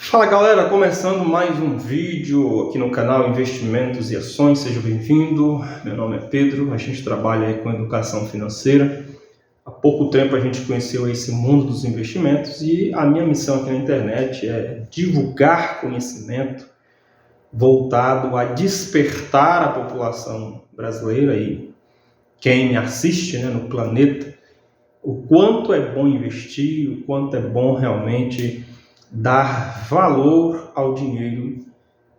Fala galera, começando mais um vídeo aqui no canal Investimentos e Ações, seja bem-vindo. Meu nome é Pedro, a gente trabalha aí com educação financeira. Há pouco tempo a gente conheceu esse mundo dos investimentos e a minha missão aqui na internet é divulgar conhecimento voltado a despertar a população brasileira e quem me assiste, no planeta, o quanto é bom investir, o quanto é bom realmente dar valor ao dinheiro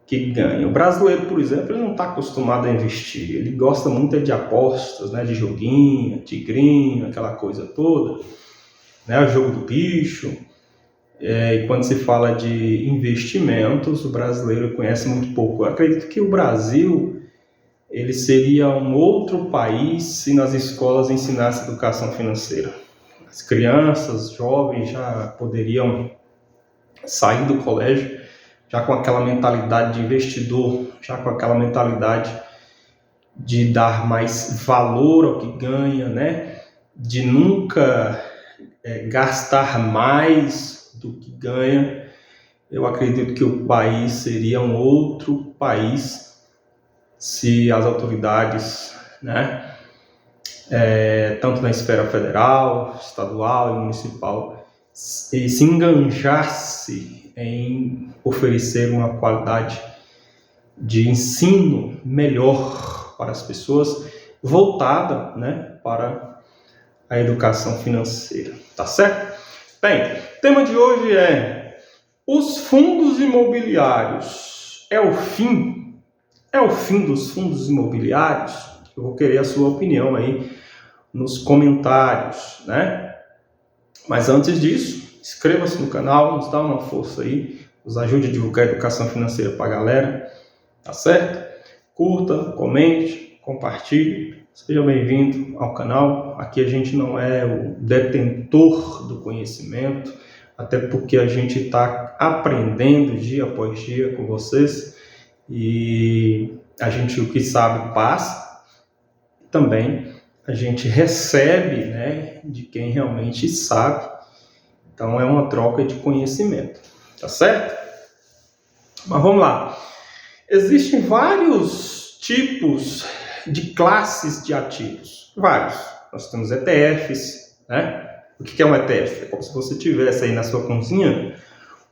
que ganha. O brasileiro, por exemplo, ele não está acostumado a investir, ele gosta muito de apostas, de joguinho, tigrinho, aquela coisa toda, o jogo do bicho. E quando se fala de investimentos, o brasileiro conhece muito pouco. Eu acredito que o Brasil ele seria um outro país se nas escolas ensinasse educação financeira. As crianças, jovens já poderiam sair do colégio já com aquela mentalidade de investidor, já com aquela mentalidade de dar mais valor ao que ganha, de nunca gastar mais do que ganha. Eu acredito que o país seria um outro país se as autoridades, tanto na esfera federal, estadual e municipal, e se enganjasse em oferecer uma qualidade de ensino melhor para as pessoas, voltada para a educação financeira, tá certo? Bem, o tema de hoje é: os fundos imobiliários é o fim? É o fim dos fundos imobiliários? Eu vou querer a sua opinião aí nos comentários, Mas antes disso, inscreva-se no canal, nos dá uma força aí, nos ajude a divulgar a educação financeira para a galera, tá certo? Curta, comente, compartilhe, seja bem-vindo ao canal. Aqui a gente não é o detentor do conhecimento, até porque a gente está aprendendo dia após dia com vocês e a gente o que sabe passa, também a gente recebe, de quem realmente sabe. Então é uma troca de conhecimento, tá certo? Mas vamos lá. Existem vários tipos de classes de ativos, vários. Nós temos ETFs, O que é um ETF? É como se você tivesse aí na sua cozinha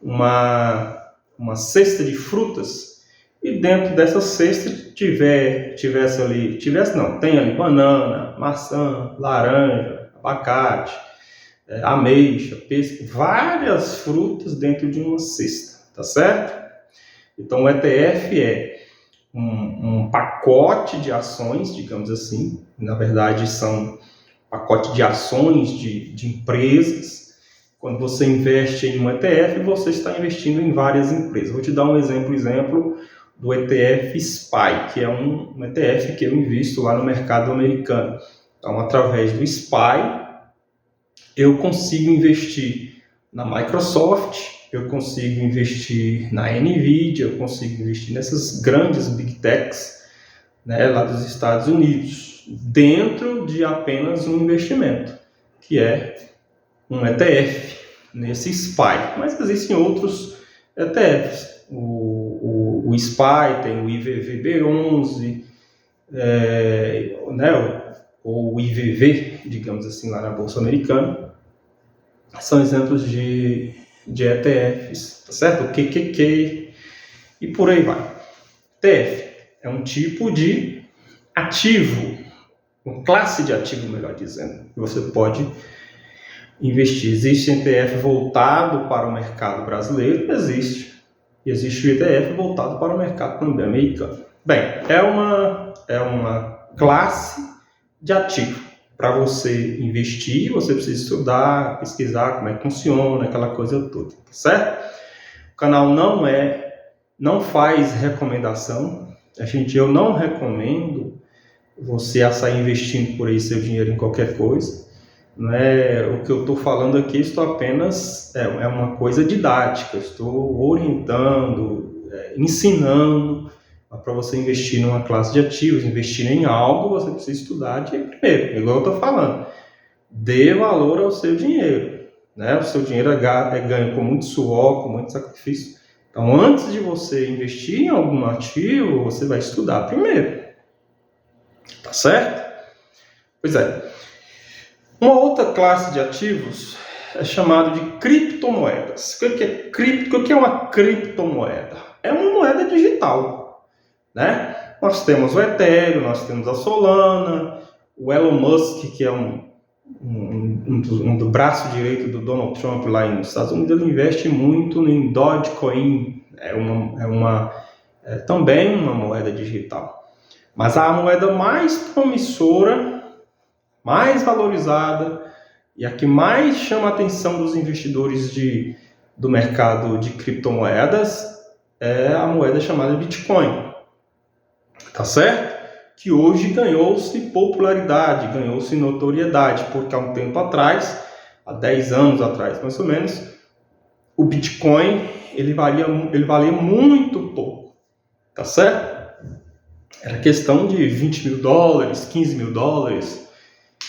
uma cesta de frutas e dentro dessa cesta tem ali banana, maçã, laranja, abacate, ameixa, pêssego, várias frutas dentro de uma cesta, tá certo? Então o ETF é um pacote de ações, digamos assim, na verdade são pacote de ações de empresas. Quando você investe em um ETF, você está investindo em várias empresas. Vou te dar um exemplo do ETF SPY, que é um ETF que eu invisto lá no mercado americano. Então, através do SPY, eu consigo investir na Microsoft, eu consigo investir na NVIDIA, eu consigo investir nessas grandes Big Techs, lá dos Estados Unidos, dentro de apenas um investimento, que é um ETF nesse SPY. Mas existem outros ETFs. O SPY tem o IVVB11, ou o IVV, digamos assim, lá na Bolsa Americana. São exemplos de ETFs, tá certo? O QQQ e por aí vai. ETF é um tipo de ativo, uma classe de ativo, melhor dizendo, que você pode investir. Existe ETF voltado para o mercado brasileiro? Existe. E existe o ETF voltado para o mercado também americano. Bem, é uma classe de ativo. Para você investir, você precisa estudar, pesquisar como é que funciona, aquela coisa toda, tá certo? O canal não faz recomendação. Eu não recomendo você a sair investindo por aí seu dinheiro em qualquer coisa. O que eu estou falando aqui, estou apenas é uma coisa didática, estou orientando, ensinando para você investir numa classe de ativos. Investir em algo, você precisa estudar primeiro, igual eu estou falando, dê valor ao seu dinheiro, O seu dinheiro é ganho com muito suor, com muito sacrifício, Então, antes de você investir em algum ativo, você vai estudar primeiro. Tá certo? Pois é. Uma outra classe de ativos é chamado de criptomoedas. O que é uma criptomoeda? É uma moeda digital, né? Nós temos o Ethereum, nós temos a Solana, o Elon Musk, que é do braço direito do Donald Trump lá nos Estados Unidos, ele investe muito em Dogecoin, também uma moeda digital. Mas a moeda mais promissora, mais valorizada e a que mais chama a atenção dos investidores do mercado de criptomoedas é a moeda chamada Bitcoin. Tá certo? Que hoje ganhou-se popularidade, ganhou-se notoriedade, porque há um tempo atrás, há 10 anos atrás mais ou menos, o Bitcoin ele valia muito pouco, tá certo? Era questão de 20 mil dólares, 15 mil dólares,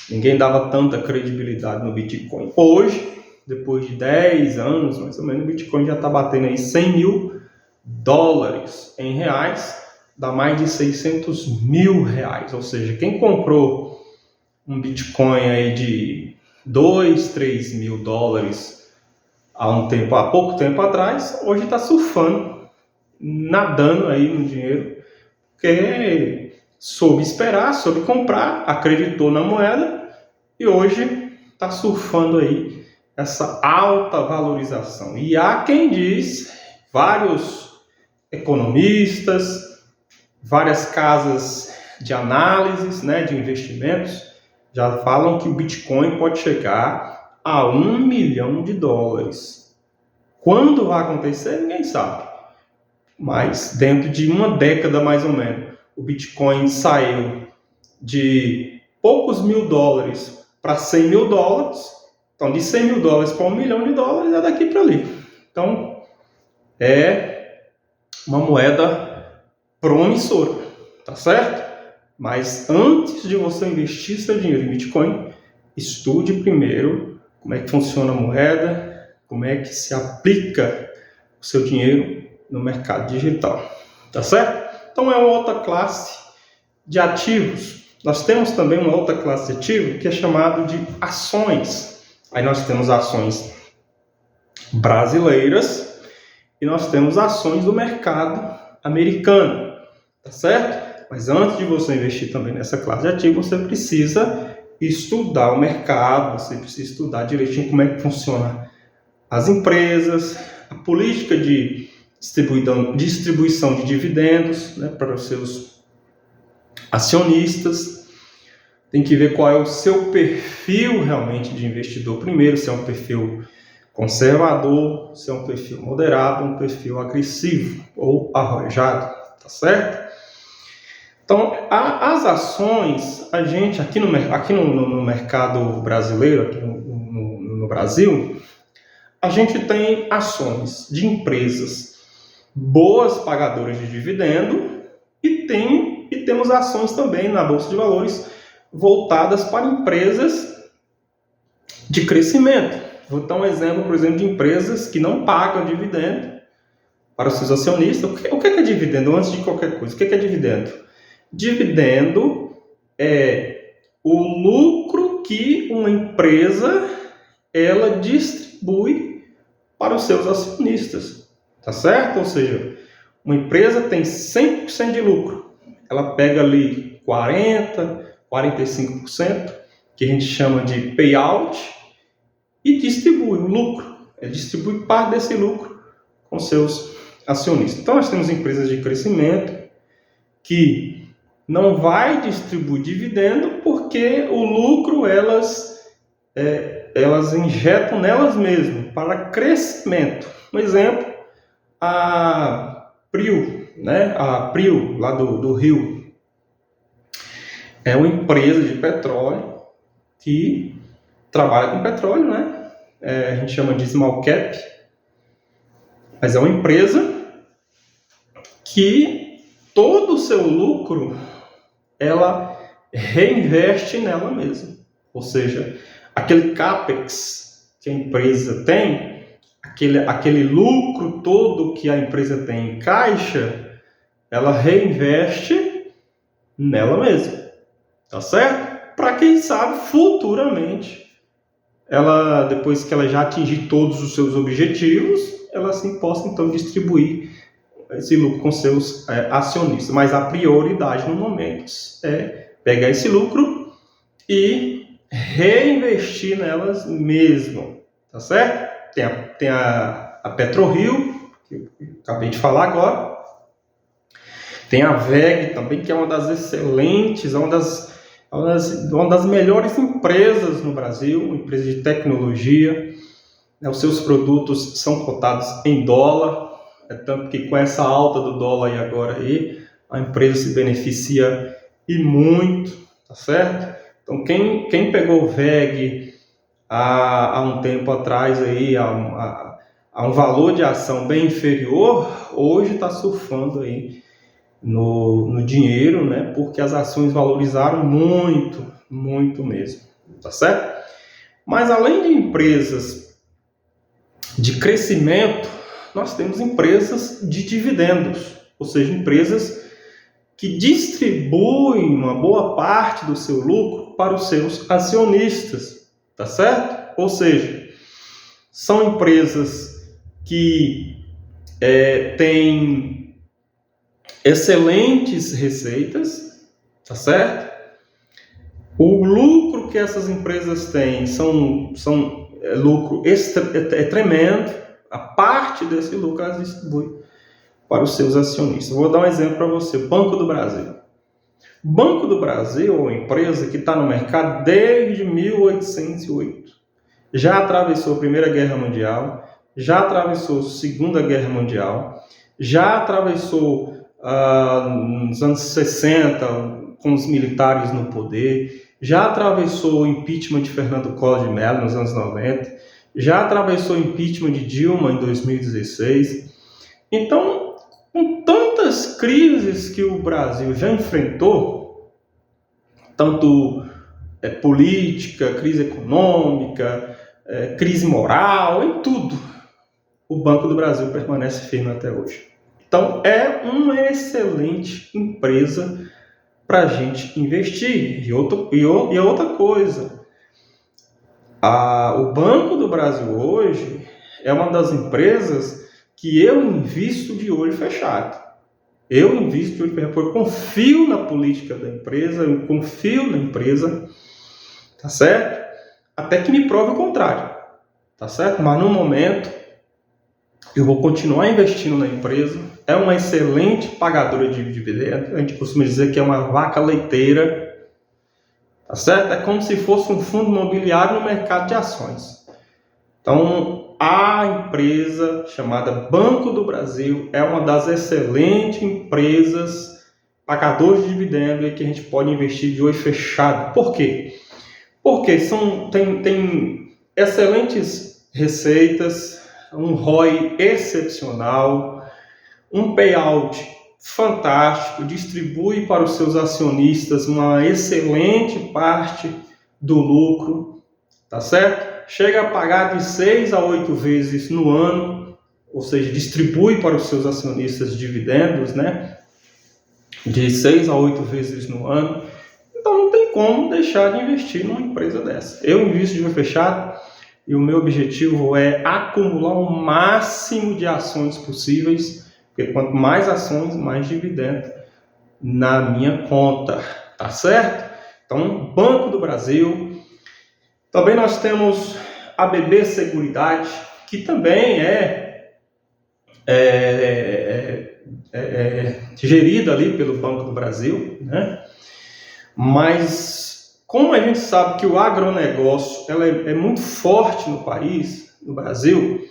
ninguém dava tanta credibilidade no Bitcoin. Hoje, depois de 10 anos mais ou menos, o Bitcoin já está batendo aí 100 mil dólares em reais, dá mais de 600 mil reais, ou seja, quem comprou um Bitcoin aí de 2, 3 mil dólares há pouco tempo atrás, hoje está surfando, nadando aí no dinheiro, porque soube esperar, soube comprar, acreditou na moeda e hoje está surfando aí essa alta valorização. E há quem diz, vários economistas, várias casas de análises, né, de investimentos, já falam que o Bitcoin pode chegar a 1 milhão de dólares. Quando vai acontecer, ninguém sabe. Mas dentro de uma década mais ou menos, o Bitcoin saiu de poucos mil dólares para 100 mil dólares. Então, de 100 mil dólares para 1 milhão de dólares é daqui para ali. Então, é uma moeda promissora, tá certo? Mas antes de você investir seu dinheiro em Bitcoin, estude primeiro como é que funciona a moeda, como é que se aplica o seu dinheiro no mercado digital, tá certo? Então é uma outra classe de ativos. Nós temos também uma outra classe de ativo que é chamado de ações. Aí nós temos ações brasileiras e nós temos ações do mercado americano. Tá certo? Mas antes de você investir também nessa classe de ativo, você precisa estudar o mercado, você precisa estudar direitinho como é que funciona as empresas, a política de distribuição de dividendos, né, para os seus acionistas. Tem que ver qual é o seu perfil realmente de investidor primeiro, se é um perfil conservador, se é um perfil moderado, um perfil agressivo ou arrojado, tá certo? Então, as ações, a gente aqui no mercado brasileiro, aqui no Brasil, a gente tem ações de empresas boas pagadoras de dividendo e temos ações também na Bolsa de Valores voltadas para empresas de crescimento. Vou dar um exemplo, por exemplo, de empresas que não pagam dividendo para os seus acionistas. O que é dividendo? Antes de qualquer coisa, o que é dividendo? Dividendo é o lucro que uma empresa ela distribui para os seus acionistas, tá certo? Ou seja, uma empresa tem 100% de lucro, ela pega ali 40%, 45%, que a gente chama de payout, e distribui o lucro, distribui parte desse lucro com seus acionistas. Então nós temos empresas de crescimento que não vai distribuir dividendo porque o lucro elas injetam nelas mesmas para crescimento. Um exemplo, a Prio, né? A Prio lá do Rio é uma empresa de petróleo que trabalha com petróleo, né? A gente chama de small cap, mas é uma empresa que todo o seu lucro ela reinveste nela mesma. Ou seja, aquele CAPEX que a empresa tem, aquele lucro todo que a empresa tem em caixa, ela reinveste nela mesma, tá certo? Para quem sabe, futuramente, ela, depois que ela já atingir todos os seus objetivos, ela assim possa então distribuir esse lucro com seus acionistas. Mas a prioridade no momento é pegar esse lucro e reinvestir nelas mesmo, tá certo? Tem a PetroRio, que eu acabei de falar agora. Tem a WEG também, que é uma das excelentes, uma das melhores empresas no Brasil, uma empresa de tecnologia. Os seus produtos são cotados em dólar, tanto que com essa alta do dólar aí agora aí, a empresa se beneficia e muito, tá certo? Então quem pegou o WEG há um tempo atrás aí, a um valor de ação bem inferior, hoje está surfando aí no dinheiro, né? Porque as ações valorizaram muito, muito mesmo, tá certo? Mas além de empresas de crescimento, nós temos empresas de dividendos, ou seja, empresas que distribuem uma boa parte do seu lucro para os seus acionistas, tá certo? Ou seja, são empresas que têm excelentes receitas, tá certo? O lucro que essas empresas têm lucro tremendo. A parte desse lucro elas distribuem para os seus acionistas. Vou dar um exemplo para você. Banco do Brasil. Banco do Brasil é uma empresa que está no mercado desde 1808. Já atravessou a Primeira Guerra Mundial, já atravessou a Segunda Guerra Mundial, já atravessou nos anos 60 com os militares no poder, já atravessou o impeachment de Fernando Collor de Mello nos anos 90, já atravessou o impeachment de Dilma em 2016. Então, com tantas crises que o Brasil já enfrentou, tanto política, crise econômica, crise moral, em tudo, o Banco do Brasil permanece firme até hoje. Então, é uma excelente empresa para a gente investir. E outra coisa, o Banco do Brasil hoje é uma das empresas que eu invisto de olho fechado. Eu invisto de olho fechado, porque eu confio na política da empresa, eu confio na empresa, tá certo? Até que me prove o contrário, tá certo? Mas no momento, eu vou continuar investindo na empresa. É uma excelente pagadora de dividendos. A gente costuma dizer que é uma vaca leiteira, tá certo? É como se fosse um fundo imobiliário no mercado de ações. Então, a empresa chamada Banco do Brasil é uma das excelentes empresas pagadoras de dividendos e que a gente pode investir de olho fechado. Por quê? Porque tem excelentes receitas, um ROI excepcional, um payout fantástico, distribui para os seus acionistas uma excelente parte do lucro, tá certo? Chega a pagar de 6 a 8 vezes no ano, ou seja, distribui para os seus acionistas dividendos, né? De 6 a 8 vezes no ano. Então não tem como deixar de investir numa empresa dessa. Eu invisto de olho fechado e o meu objetivo é acumular o máximo de ações possíveis, porque quanto mais ações, mais dividendo na minha conta, tá certo? Então, Banco do Brasil. Também nós temos a BB Seguridade, que também é gerida ali pelo Banco do Brasil, né? Mas como a gente sabe que o agronegócio ela é muito forte no país, no Brasil,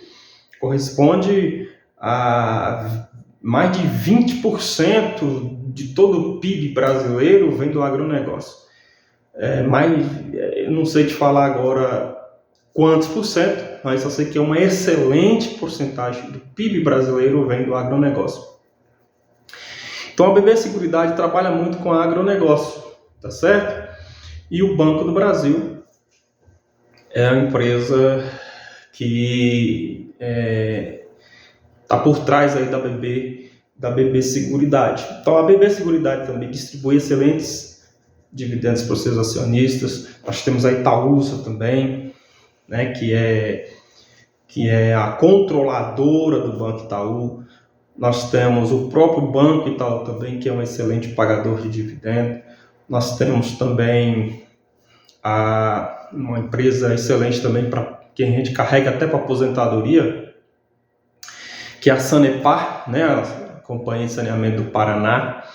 corresponde a mais de 20% de todo o PIB brasileiro vem do agronegócio. Mas eu não sei te falar agora quantos por cento, mas só sei que é uma excelente porcentagem do PIB brasileiro vem do agronegócio. Então a BB Seguridade trabalha muito com agronegócio, tá certo? E o Banco do Brasil é a empresa que está por trás aí da BB Seguridade. Então a BB Seguridade também distribui excelentes dividendos para os seus acionistas. Nós temos a Itaúsa também, né, que é a controladora do Banco Itaú. Nós temos o próprio Banco Itaú também, que é um excelente pagador de dividendos. Nós temos também uma empresa excelente também para quem a gente carrega até para aposentadoria, que é a Sanepar, né, a Companhia de Saneamento do Paraná.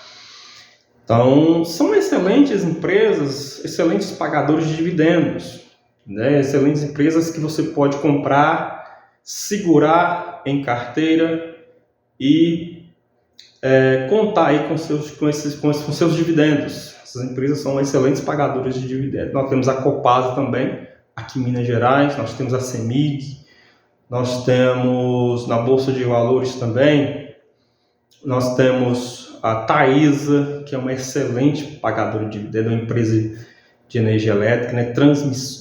Então, são excelentes empresas, excelentes pagadores de dividendos, né, excelentes empresas que você pode comprar, segurar em carteira e contar aí com seus dividendos. Essas empresas são excelentes pagadoras de dividendos. Nós temos a Copasa também, aqui em Minas Gerais, nós temos a CEMIG, nós temos na Bolsa de Valores também, nós temos a Taesa, que é uma excelente pagadora de dividendos, uma empresa de energia elétrica, né,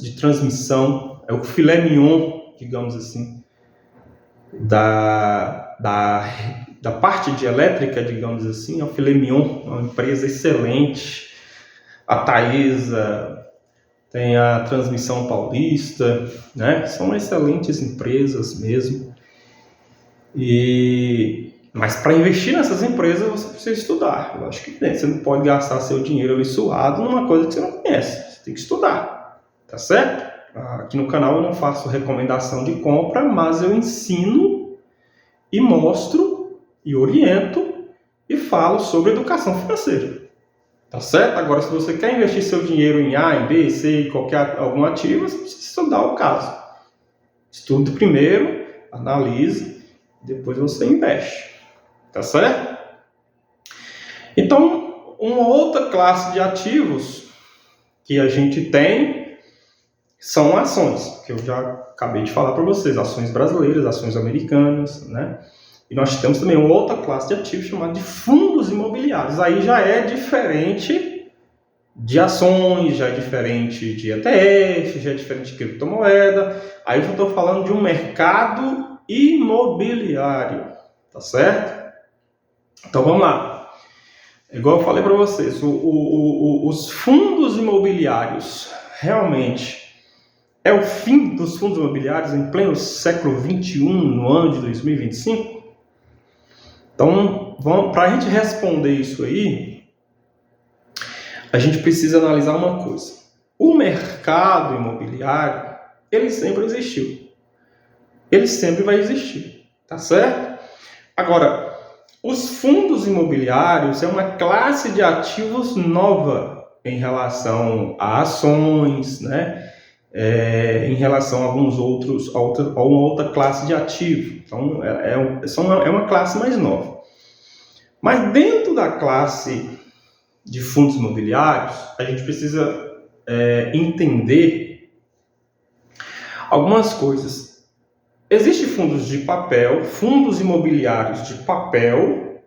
de transmissão, é o filé mignon, digamos assim, da parte de elétrica, digamos assim, é o filé mignon, uma empresa excelente. A Taesa, tem a Transmissão Paulista, né? São excelentes empresas mesmo. Mas para investir nessas empresas você precisa estudar. Eu acho que você não pode gastar seu dinheiro ali suado numa coisa que você não conhece. Você tem que estudar, tá certo? Aqui no canal eu não faço recomendação de compra, mas eu ensino e mostro e oriento e falo sobre educação financeira. Tá certo? Agora, se você quer investir seu dinheiro em A, em B, C, algum ativo, você precisa estudar o caso. Estude primeiro, analise, depois você investe. Tá certo? Então, uma outra classe de ativos que a gente tem são ações, que eu já acabei de falar para vocês, ações brasileiras, ações americanas, né? E nós temos também uma outra classe de ativos chamada de fundos imobiliários. Aí já é diferente de ações, já é diferente de ETF, já é diferente de criptomoeda. Aí eu já estou falando de um mercado imobiliário, tá certo? Então vamos lá. Igual eu falei para vocês, os fundos imobiliários realmente é o fim dos fundos imobiliários em pleno século XXI, no ano de 2025? Então, para a gente responder isso aí, a gente precisa analisar uma coisa. O mercado imobiliário, ele sempre existiu. Ele sempre vai existir, tá certo? Agora, os fundos imobiliários é uma classe de ativos nova em relação a ações, né? Em relação a alguns outros, a uma outra classe de ativo. Então, é uma classe mais nova. Mas dentro da classe de fundos imobiliários, a gente precisa entender algumas coisas. Existem fundos de papel, fundos imobiliários de papel,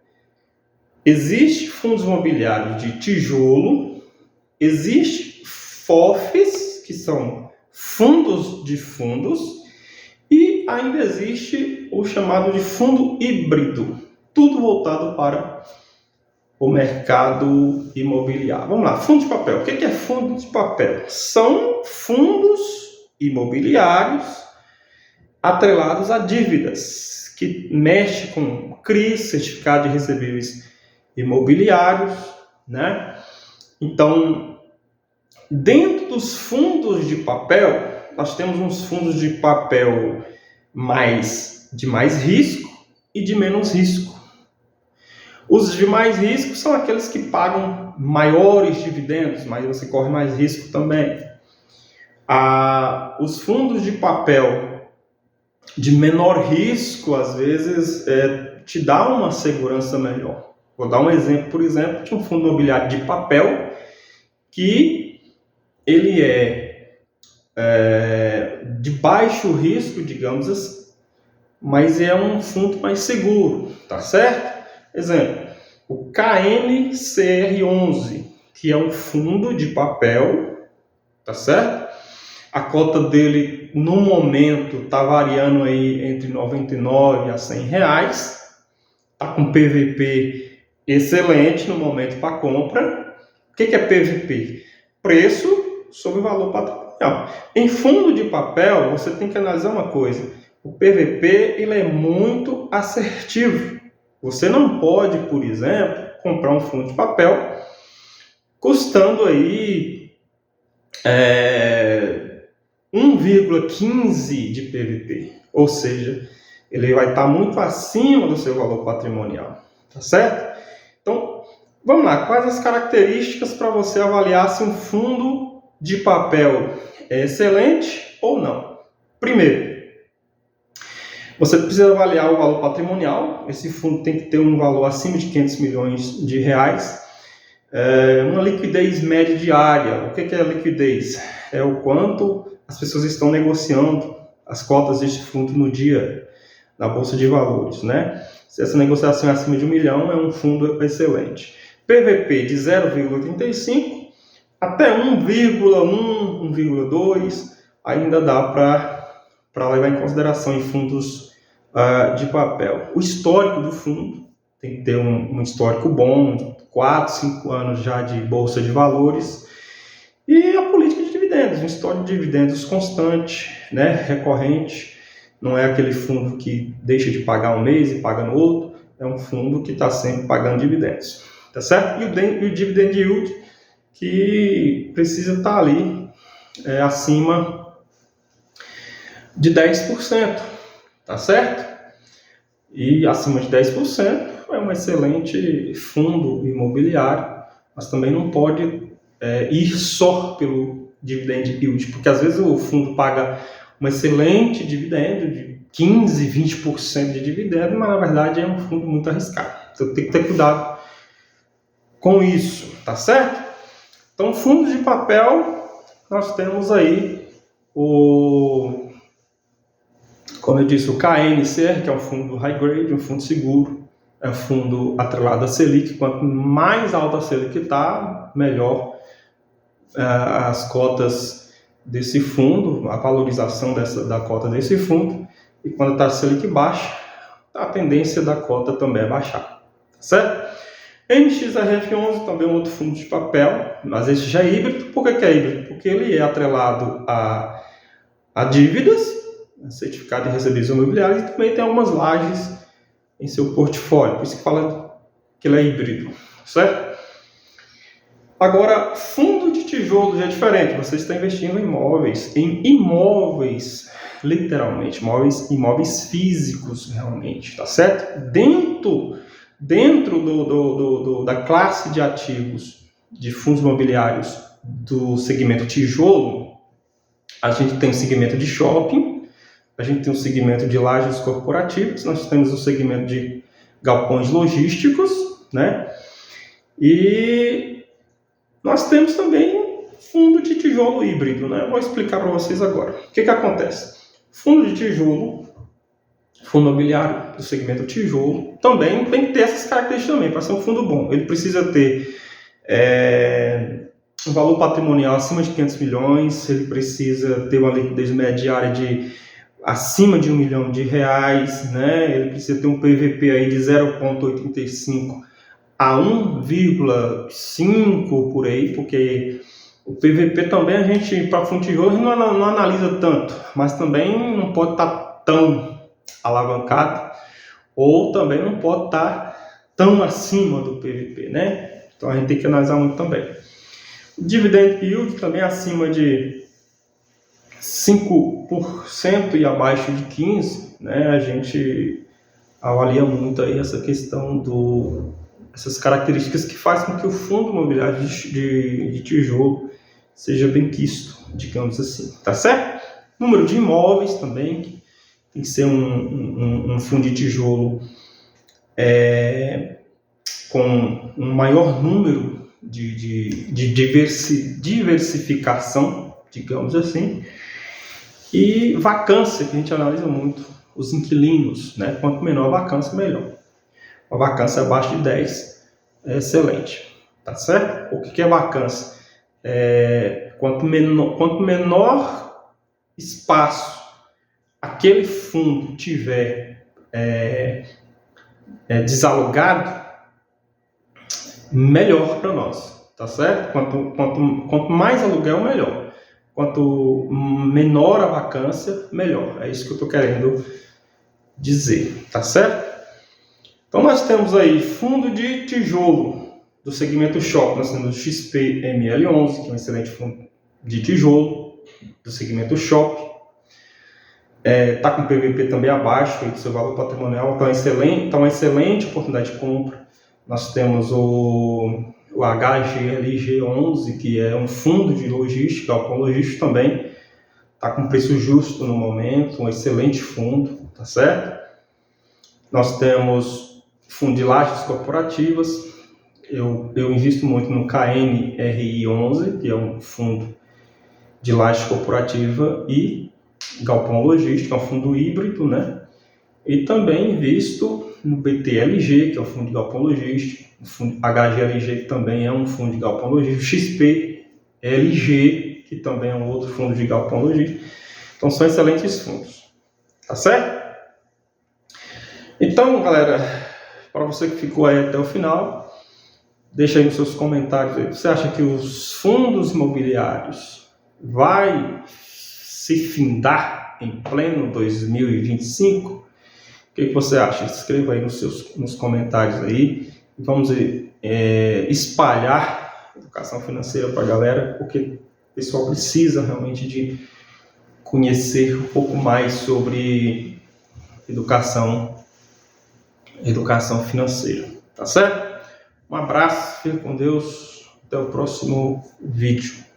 existem fundos imobiliários de tijolo, existem FOFs, que são fundos de fundos, e ainda existe o chamado de fundo híbrido, tudo voltado para o mercado imobiliário. Vamos lá, fundo de papel. O que é fundo de papel? São fundos imobiliários atrelados a dívidas, que mexe com CRI, Certificado de Recebíveis Imobiliários, né? Então, dentro dos fundos de papel, nós temos uns fundos de papel de mais risco e de menos risco. Os de mais risco são aqueles que pagam maiores dividendos, mas você corre mais risco também. Os fundos de papel de menor risco, às vezes, te dá uma segurança melhor. Vou dar um exemplo, por exemplo, de um fundo imobiliário de papel que ele de baixo risco, digamos assim, mas é um fundo mais seguro, tá certo? Exemplo, o KNCR11, que é um fundo de papel, tá certo? A cota dele, no momento, está variando aí entre 99 a 100 reais. Está com PVP excelente no momento para compra. O que é PVP? Preço sobre valor patrimonial. Em fundo de papel, você tem que analisar uma coisa. O PVP ele é muito assertivo. Você não pode, por exemplo, comprar um fundo de papel custando aí 1,15 de PVP, ou seja, ele vai estar muito acima do seu valor patrimonial, tá certo? Então, vamos lá, quais as características para você avaliar se um fundo de papel é excelente ou não? Primeiro, você precisa avaliar o valor patrimonial. Esse fundo tem que ter um valor acima de 500 milhões de reais. Uma liquidez média diária. O que é a liquidez? É o quanto as pessoas estão negociando as cotas deste fundo no dia na Bolsa de Valores, né? Se essa negociação é acima de 1 milhão, é um fundo excelente. PVP de 0,35 até 1,1, 1,2 ainda dá para levar em consideração em fundos de papel. O histórico do fundo tem que ter um histórico bom, 4, 5 anos já de Bolsa de Valores. E a política de dividendos, um histórico de dividendos constante, né, recorrente. Não é aquele fundo que deixa de pagar um mês e paga no outro. É um fundo que está sempre pagando dividendos. Tá certo? E o dividend yield, que precisa estar ali acima de 10%. Tá certo? E acima de 10% é um excelente fundo imobiliário, mas também não pode ir só pelo dividend yield, porque às vezes o fundo paga um excelente dividendo de 15, 20% de dividendo, mas na verdade é um fundo muito arriscado. Então tem que ter cuidado com isso, tá certo? Então, fundos de papel, nós temos aí como eu disse, o KNCR, que é um fundo high grade, um fundo seguro, é um fundo atrelado à Selic. Quanto mais alta a Selic está, melhor as cotas desse fundo, a valorização da cota desse fundo. E quando está a Selic baixa, a tendência da cota também é baixar, tá certo? MXRF11 também é um outro fundo de papel, mas esse já é híbrido. Por que é híbrido? Porque ele é atrelado a dívidas, certificado de recebíveis imobiliários, e também tem algumas lajes em seu portfólio, por isso que fala que ele é híbrido, certo? Agora, fundo de tijolo já é diferente, você está investindo em imóveis, literalmente, imóveis físicos realmente, tá certo? Dentro da classe de ativos de fundos imobiliários do segmento tijolo, a gente tem o segmento de shopping, a gente tem o segmento de lajes corporativas, nós temos o segmento de galpões logísticos, né? E nós temos também fundo de tijolo híbrido, né? Vou explicar para vocês agora. O que acontece? Fundo de tijolo, fundo imobiliário do segmento tijolo, também tem que ter essas características também, para ser um fundo bom. Ele precisa ter um valor patrimonial acima de 500 milhões, ele precisa ter uma liquidez média diária de acima de 1 milhão de reais, né? Ele precisa ter um PVP aí de 0,85 a 1,5 por aí, porque o PVP também a gente, para fundo de tijolo, não analisa tanto, mas também não pode estar tão alavancado, ou também não pode estar tão acima do PVP, né? Então a gente tem que analisar muito também. O dividend yield também acima de 5% e abaixo de 15%, né? A gente avalia muito aí essa questão essas características que faz com que o fundo imobiliário de tijolo seja bem quisto, digamos assim, tá certo? Número de imóveis também, tem que ser um fundo de tijolo com um maior número de diversificação, digamos assim, e vacância, que a gente analisa muito, os inquilinos, né? Quanto menor a vacância, melhor. A vacância abaixo de 10 é excelente, tá certo? O que é vacância? Quanto menor espaço aquele fundo tiver desalugado, melhor para nós, tá certo? Quanto mais aluguel, melhor. Quanto menor a vacância, melhor. É isso que eu estou querendo dizer, tá certo? Então nós temos aí fundo de tijolo do segmento shopping, nós temos o XP-ML11, que é um excelente fundo de tijolo do segmento shopping. Está com PVP também abaixo do seu valor patrimonial, então é uma excelente oportunidade de compra. Nós temos o HGLG11, que é um fundo de logística, galpão logístico também, está com preço justo no momento, um excelente fundo, tá certo? Nós temos fundo de lajes corporativas, eu invisto muito no KNRI11, que é um fundo de laje corporativa e galpão logístico, é um fundo híbrido, né? E também invisto no BTLG, que é o fundo de galpão logístico, o fundo HGLG, que também é um fundo de galpão logístico, XPLG, que também é um outro fundo de galpão logístico. Então são excelentes fundos, tá certo? Então, galera, para você que ficou aí até o final, deixa aí nos seus comentários aí. Você acha que os fundos imobiliários vai se findar em pleno 2025? O que você acha? Escreva aí nos comentários aí. Vamos espalhar educação financeira para a galera, porque o pessoal precisa realmente de conhecer um pouco mais sobre educação financeira. Tá certo? Um abraço, fique com Deus. Até o próximo vídeo.